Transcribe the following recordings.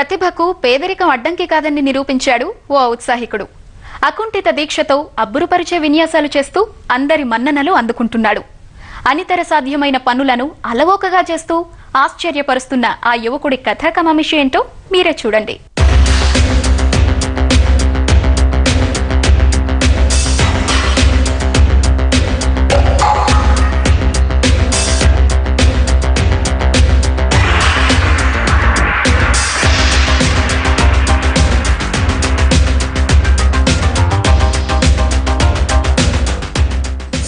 ప్రతిభకు పేదరికం అడ్డంకి కాదని నిరూపించాడు ఓ ఔత్సాహికుడు. అకుంఠిత దీక్షతో అబ్బురుపరిచే విన్యాసాలు చేస్తూ అందరి మన్ననలు అందుకుంటున్నాడు. అనితర సాధ్యమైన పనులను అలవోకగా చేస్తూ ఆశ్చర్యపరుస్తున్న ఆ యువకుడి కథ కమమిషి ఏంటో మీరే చూడండి.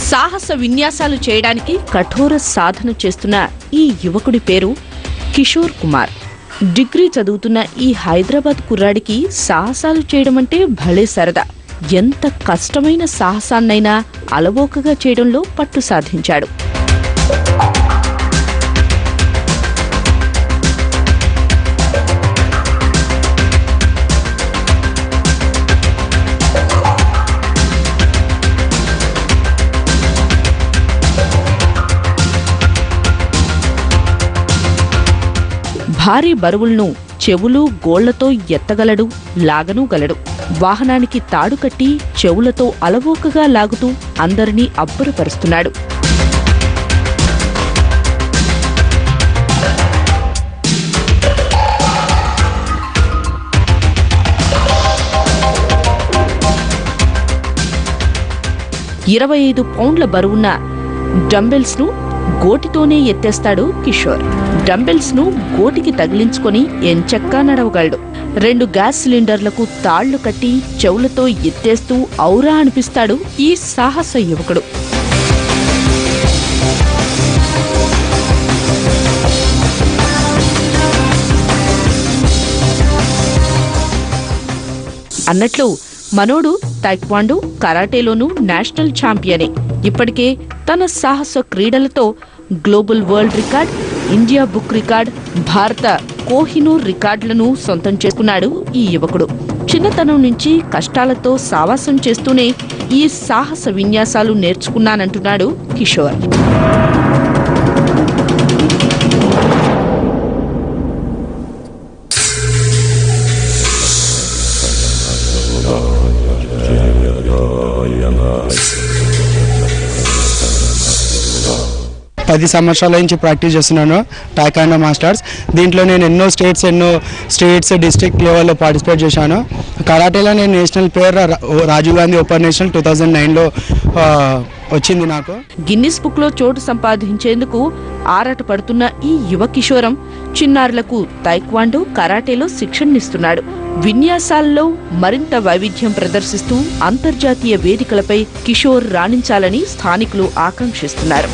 సాహస విన్యాసాలు చేయడానికి కఠోర సాధన చేస్తున్న ఈ యువకుడి పేరు కిషోర్ కుమార్. డిగ్రీ చదువుతున్న ఈ హైదరాబాద్ కుర్రాడికి సాహసాలు చేయడం అంటే భలే సరదా. ఎంత కష్టమైన సాహసాన్నైనా అలవోకగా చేయడంలో పట్టు సాధించాడు. భారీ బరువులను చెవులు గోళ్లతో ఎత్తగలడు, లాగనూ గలడు. వాహనానికి తాడు కట్టి చెవులతో అలవోకగా లాగుతూ అందరినీ అబ్బురపరుస్తున్నాడు. పౌండ్ల బరువున్న డంబెల్స్ ను గోటితోనే ఎత్తేస్తాడు కిషోర్. డంబెల్స్ ను గోటికి తగిలించుకొని ఎంచక్కా నడవగలడు. 2 గ్యాస్ సిలిండర్లకు తాళ్లు కట్టి చెవులతో ఎత్తేస్తూ ఔరా అనిపిస్తాడు ఈ సాహస యువకుడు. అన్నట్లు మనోడు తైక్వాండో, కరాటేలోనూ నేషనల్ ఛాంపియనే. ఇప్పటికే తన సాహస క్రీడలతో global world record, India book record, భారత కోహినూర్ రికార్డులను సొంతం చేసుకున్నాడు ఈ యువకుడు. చిన్నతనం నుంచి కష్టాలతో సావాసం చేస్తూనే ఈ సాహస విన్యాసాలు నేర్చుకున్నానంటున్నాడు కిషోర్. పది సంవత్సరాల నుంచి ప్రాక్టీస్ చేస్తున్నాను టాయిక్వాండో మాస్టర్స్. దీంట్లో నేను ఎన్నో స్టేట్స్ డిస్ట్రిక్ట్ లెవెల్లో పార్టిసిపేట్ చేశాను. కరాటేలో నేను national player Rajiv Gandhi open national 2009లో వచ్చింది నాకు. గిన్నిస్ బుక్ లో చోటు సంపాదించేందుకు ఆరాట పడుతున్న ఈ యువ కిషోరం చిన్నారులకు తైక్వాండో, కరాటేలో శిక్షణనిస్తున్నాడు. విన్యాసాల్లో మరింత వైవిధ్యం ప్రదర్శిస్తూ అంతర్జాతీయ వేదికలపై కిషోర్ రాణించాలని స్థానికులు ఆకాంక్షిస్తున్నారు.